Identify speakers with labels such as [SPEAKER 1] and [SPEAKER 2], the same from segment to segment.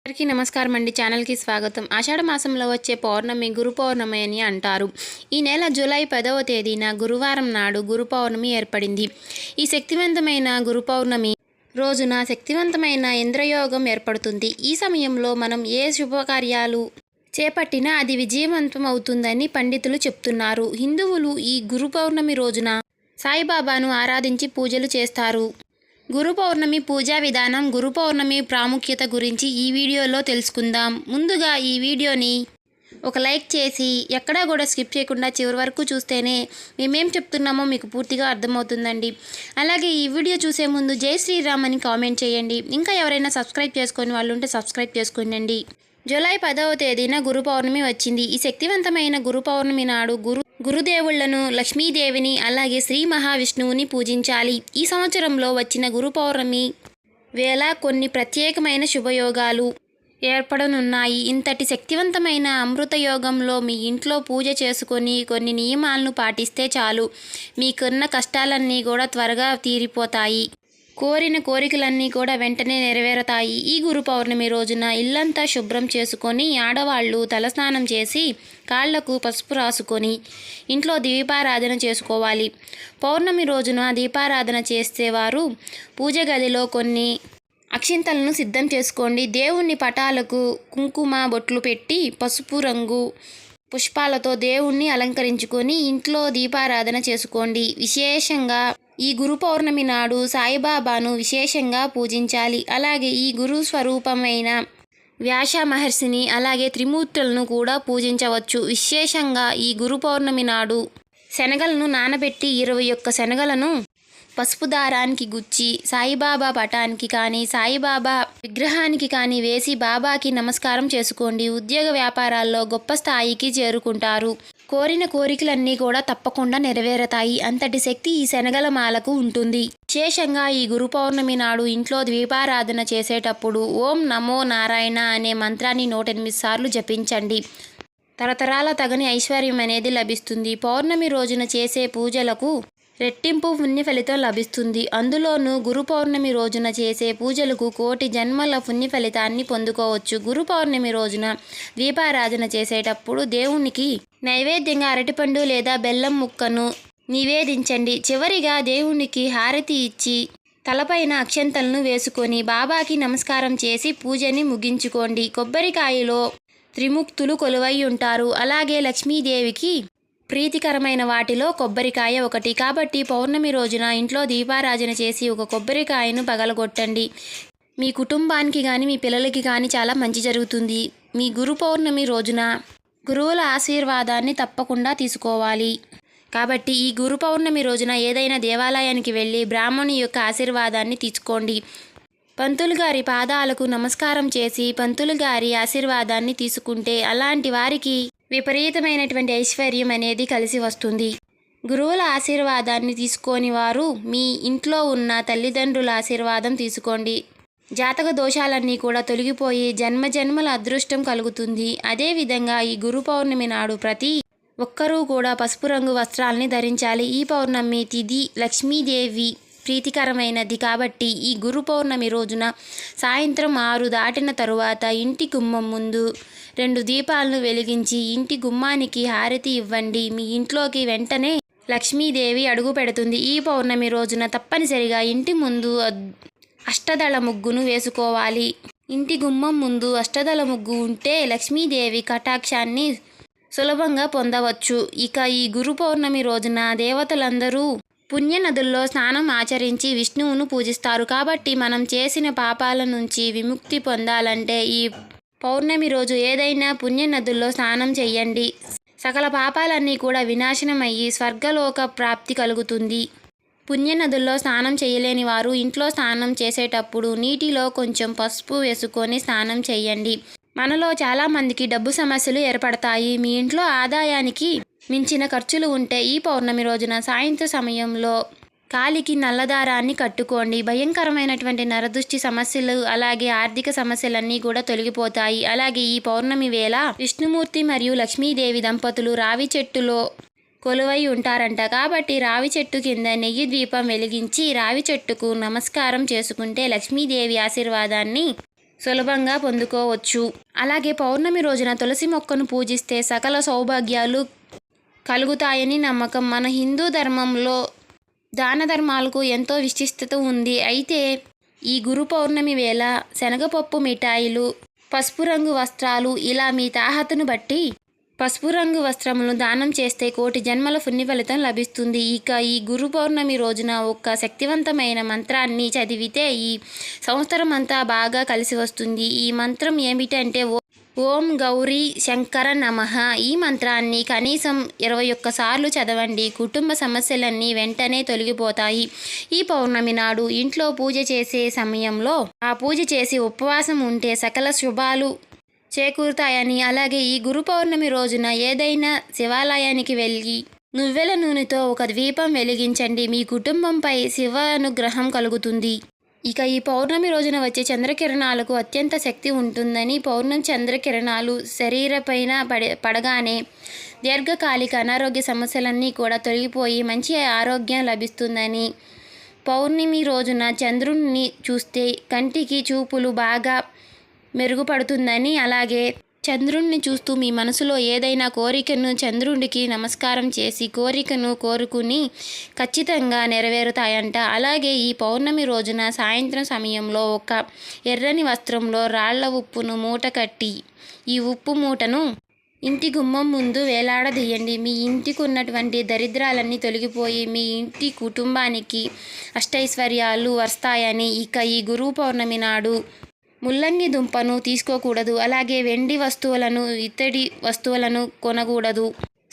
[SPEAKER 1] అందరికీ నమస్కారం అండి. ఛానల్కి స్వాగతం. ఆషాఢ మాసంలో వచ్చే పౌర్ణమి గురు పౌర్ణమి అని అంటారు. ఈ నెల జూలై 10వ తేదీన గురువారం నాడు గురు పౌర్ణమి ఏర్పడింది. ఈ శక్తివంతమైన గురు పౌర్ణమి రోజున శక్తివంతమైన ఇంద్రయోగం ఏర్పడుతుంది. ఈ సమయంలో మనం ఏ శుభకార్యాలు చేపట్టినా అది విజయవంతం అవుతుందని పండితులు చెప్తున్నారు. హిందువులు ఈ గురు పౌర్ణమి రోజున సాయిబాబాను ఆరాధించి పూజలు చేస్తారు. గురు పౌర్ణమి పూజా విధానం, గురు పౌర్ణమి ప్రాముఖ్యత గురించి ఈ వీడియోలో తెలుసుకుందాం. ముందుగా ఈ వీడియోని ఒక లైక్ చేసి ఎక్కడా కూడా స్కిప్ చేయకుండా చివరి వరకు చూస్తేనే మేమేం చెప్తున్నామో మీకు పూర్తిగా అర్థమవుతుందండి. అలాగే ఈ వీడియో చూసే ముందు జై శ్రీరామ్ అని కామెంట్ చేయండి. ఇంకా ఎవరైనా సబ్స్క్రైబ్ చేసుకొని వాళ్ళు ఉంటే సబ్స్క్రైబ్ చేసుకోండి. జూలై 10వ తేదీన గురు పౌర్ణమి వచ్చింది. ఈ శక్తివంతమైన గురు పౌర్ణమి నాడు గురుదేవుళ్లను, లక్ష్మీదేవిని, అలాగే శ్రీ మహావిష్ణువుని పూజించాలి. ఈ సంవత్సరంలో వచ్చిన గురు పౌర్ణమి వేళ కొన్ని ప్రత్యేకమైన శుభయోగాలు ఏర్పడనున్నాయి. ఇంతటి శక్తివంతమైన అమృత యోగంలో మీ ఇంట్లో పూజ చేసుకొని కొన్ని నియమాలను పాటిస్తే చాలు, మీకున్న కష్టాలన్నీ కూడా త్వరగా తీరిపోతాయి. కోరిన కోరికలన్నీ కూడా వెంటనే నెరవేరుతాయి. ఈ గురు పౌర్ణమి రోజున ఇల్లంతా శుభ్రం చేసుకొని ఆడవాళ్ళు తలస్నానం చేసి కాళ్లకు పసుపు రాసుకొని ఇంట్లో దీపారాధన చేసుకోవాలి. పౌర్ణమి రోజున దీపారాధన చేసేవారు పూజ గదిలో కొన్ని అక్షింతలను సిద్ధం చేసుకోండి. దేవుణ్ణి పటాలకు కుంకుమ బొట్లు పెట్టి పసుపు రంగు పుష్పాలతో దేవుణ్ణి అలంకరించుకొని ఇంట్లో దీపారాధన చేసుకోండి. విశేషంగా ఈ గురు పౌర్ణమి నాడు సాయిబాబాను విశేషంగా పూజించాలి. అలాగే ఈ గురు స్వరూపమైన వ్యాస మహర్షిని, అలాగే త్రిమూర్తులను కూడా పూజించవచ్చు. విశేషంగా ఈ గురు పౌర్ణమి నాడు శనగలను నానబెట్టి 21 శనగలను పసుపు దారానికి గుచ్చి సాయిబాబా పటానికి కానీ సాయిబాబా విగ్రహానికి కానీ వేసి బాబాకి నమస్కారం చేసుకోండి. ఉద్యోగ వ్యాపారాల్లో గొప్ప స్థాయికి చేరుకుంటారు. కోరిన కోరికలన్నీ కూడా తప్పకుండా నెరవేరతాయి. అంతటి శక్తి ఈ శనగల మాలకు ఉంటుంది. విశేషంగా ఈ గురు పౌర్ణమి నాడు ఇంట్లో దీపారాధన చేసేటప్పుడు ఓం నమో నారాయణ అనే మంత్రాన్ని 108 సార్లు జపించండి. తరతరాల తగని ఐశ్వర్యం అనేది లభిస్తుంది. పౌర్ణమి రోజున చేసే పూజలకు రెట్టింపు పుణ్య ఫలితం లభిస్తుంది. అందులోనూ గురు పౌర్ణమి రోజున చేసే పూజలకు కోటి జన్మల పుణ్య ఫలితాన్ని పొందుకోవచ్చు. గురు పౌర్ణమి రోజున దీపారాధన చేసేటప్పుడు దేవునికి నైవేద్యంగా అరటిపండు లేదా బెల్లం ముక్కను నివేదించండి. చివరిగా దేవునికి హారతి ఇచ్చి తలపైన అక్షంతలను వేసుకొని బాబాకి నమస్కారం చేసి పూజని ముగించుకోండి. కొబ్బరికాయలో త్రిమూర్తులు కొలువై ఉంటారు. అలాగే లక్ష్మీదేవికి ప్రీతికరమైన వాటిలో కొబ్బరికాయ ఒకటి. కాబట్టి పౌర్ణమి రోజున ఇంట్లో దీపారాధన చేసి ఒక కొబ్బరికాయను పగలగొట్టండి. మీ కుటుంబానికి కానీ మీ పిల్లలకి కానీ చాలా మంచి జరుగుతుంది. మీ గురు పౌర్ణమి రోజున గురువుల ఆశీర్వాదాన్ని తప్పకుండా తీసుకోవాలి. కాబట్టి ఈ గురు పౌర్ణమి రోజున ఏదైనా దేవాలయానికి వెళ్ళి బ్రాహ్మణి యొక్క ఆశీర్వాదాన్ని తీసుకోండి. పంతులు గారి పాదాలకు నమస్కారం చేసి పంతులు గారి ఆశీర్వాదాన్ని తీసుకుంటే అలాంటి వారికి విపరీతమైనటువంటి ఐశ్వర్యం అనేది కలిసి వస్తుంది. గురువుల ఆశీర్వాదాన్ని తీసుకోని వారు మీ ఇంట్లో ఉన్న తల్లిదండ్రుల ఆశీర్వాదం తీసుకోండి. జాతక దోషాలన్నీ కూడా తొలగిపోయి జన్మజన్మల అదృష్టం కలుగుతుంది. అదేవిధంగా ఈ గురు పౌర్ణమి నాడు ప్రతి ఒక్కరూ కూడా పసుపు రంగు వస్త్రాలని ధరించాలి. ఈ పౌర్ణమి తిథి లక్ష్మీదేవి ప్రీతికరమైనది. కాబట్టి ఈ గురు పౌర్ణమి రోజున సాయంత్రం 6 దాటిన తరువాత ఇంటి గుమ్మం ముందు 2 దీపాలను వెలిగించి ఇంటి గుమ్మానికి హారతి ఇవ్వండి. మీ ఇంట్లోకి వెంటనే లక్ష్మీదేవి అడుగు పెడుతుంది. ఈ పౌర్ణమి రోజున తప్పనిసరిగా ఇంటి ముందు అష్టదళ ముగ్గును వేసుకోవాలి. ఇంటి గుమ్మం ముందు అష్టదళ ముగ్గు ఉంటే లక్ష్మీదేవి కటాక్షాన్ని సులభంగా పొందవచ్చు. ఇక ఈ గురు పౌర్ణమి రోజున దేవతలందరూ పుణ్య నదుల్లో స్నానం ఆచరించి విష్ణువును పూజిస్తారు. కాబట్టి మనం చేసిన పాపాల నుంచి విముక్తి పొందాలంటే ఈ పౌర్ణమి రోజు ఏదైనా పుణ్య నదుల్లో స్నానం చేయండి. సకల పాపాలన్నీ కూడా వినాశనమయ్యి స్వర్గలోక ప్రాప్తి కలుగుతుంది. పుణ్య నదుల్లో స్నానం చేయలేని వారు ఇంట్లో స్నానం చేసేటప్పుడు నీటిలో కొంచెం పసుపు వేసుకొని స్నానం చేయండి. మనలో చాలామందికి డబ్బు సమస్యలు ఏర్పడతాయి. మీ ఇంట్లో ఆదాయానికి మించిన ఖర్చులు ఉంటే ఈ పౌర్ణమి రోజున సాయంత్రం సమయంలో కాలికి నల్లదారాన్ని కట్టుకోండి. భయంకరమైనటువంటి నరదృష్టి సమస్యలు అలాగే ఆర్థిక సమస్యలన్నీ కూడా తొలగిపోతాయి. అలాగే ఈ పౌర్ణమి వేళ విష్ణుమూర్తి మరియు లక్ష్మీదేవి దంపతులు రావి చెట్టులో కొలువై ఉంటారంట. కాబట్టి రావి చెట్టు కింద నెయ్యి దీపం వెలిగించి రావి చెట్టుకు నమస్కారం చేసుకుంటే లక్ష్మీదేవి ఆశీర్వాదాన్ని సులభంగా పొందుకోవచ్చు. అలాగే పౌర్ణమి రోజున తులసి మొక్కను పూజిస్తే సకల సౌభాగ్యాలు కలుగుతాయని నమ్మకం. మన హిందూ ధర్మంలో దాన ధర్మాలకు ఎంతో విశిష్టత ఉంది. అయితే ఈ గురు పౌర్ణమి వేళ శనగపప్పు మిఠాయిలు, పసుపు రంగు వస్త్రాలు ఇలా మీ తాహతను బట్టి పసుపు రంగు వస్త్రములను దానం చేస్తే కోటి జన్మల పుణ్య ఫలితం లభిస్తుంది. ఇక ఈ గురు పౌర్ణమి రోజున ఒక శక్తివంతమైన మంత్రాన్ని చదివితే ఈ సంవత్సరం అంతా బాగా కలిసి వస్తుంది. ఈ మంత్రం ఏమిటంటే ఓం గౌరీ శంకర నమః. ఈ మంత్రాన్ని కనీసం 21 సార్లు చదవండి. కుటుంబ సమస్యలన్నీ వెంటనే తొలగిపోతాయి. ఈ పౌర్ణమి నాడు ఇంట్లో పూజ చేసే సమయంలో ఆ పూజ చేసి ఉపవాసం ఉంటే సకల శుభాలు చేకూరుతాయని, అలాగే ఈ గురు పౌర్ణమి రోజున ఏదైనా శివాలయానికి వెళ్ళి నువ్వెల నూనెతో ఒక దీపం వెలిగించండి. మీ కుటుంబంపై శివ అనుగ్రహం కలుగుతుంది. ఇక ఈ పౌర్ణమి రోజున వచ్చే చంద్రకిరణాలకు అత్యంత శక్తి ఉంటుందని, పౌర్ణమి చంద్రకిరణాలు శరీరపైన పడగానే దీర్ఘకాలిక అనారోగ్య సమస్యలన్నీ కూడా తొలగిపోయి మంచి ఆరోగ్యం లభిస్తుందని, పౌర్ణమి రోజున చంద్రుడిని చూస్తే కంటికి చూపులు బాగా మెరుగుపడుతుందని, అలాగే చంద్రుణ్ణి చూస్తూ మీ మనసులో ఏదైనా కోరికను చంద్రుడికి నమస్కారం చేసి కోరికను కోరుకుని ఖచ్చితంగా నెరవేరుతాయంట. అలాగే ఈ పౌర్ణమి రోజున సాయంత్రం సమయంలో ఒక ఎర్రని వస్త్రంలో రాళ్ల ఉప్పును మూట కట్టి ఈ ఉప్పు మూటను ఇంటి గుమ్మం ముందు వేలాడదీయండి. మీ ఇంటికి ఉన్నటువంటి దరిద్రాలన్నీ తొలగిపోయి మీ ఇంటి కుటుంబానికి అష్టైశ్వర్యాలు వస్తాయని. ఇక ఈ గురు పౌర్ణమి నాడు ముల్లంగి దుంపను తీసుకోకూడదు. అలాగే వెండి వస్తువులను, ఇత్తడి వస్తువులను కొనకూడదు.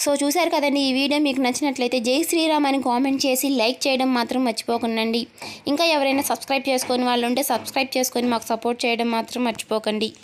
[SPEAKER 1] సో చూశారు కదండి, ఈ వీడియో మీకు నచ్చినట్లయితే జై శ్రీరామ్ అని కామెంట్ చేసి లైక్ చేయడం మాత్రం మర్చిపోకండి. ఇంకా ఎవరైనా సబ్స్క్రైబ్ చేసుకొని వాళ్ళు ఉంటే సబ్స్క్రైబ్ చేసుకొని మాకు సపోర్ట్ చేయడం మాత్రం మర్చిపోకండి.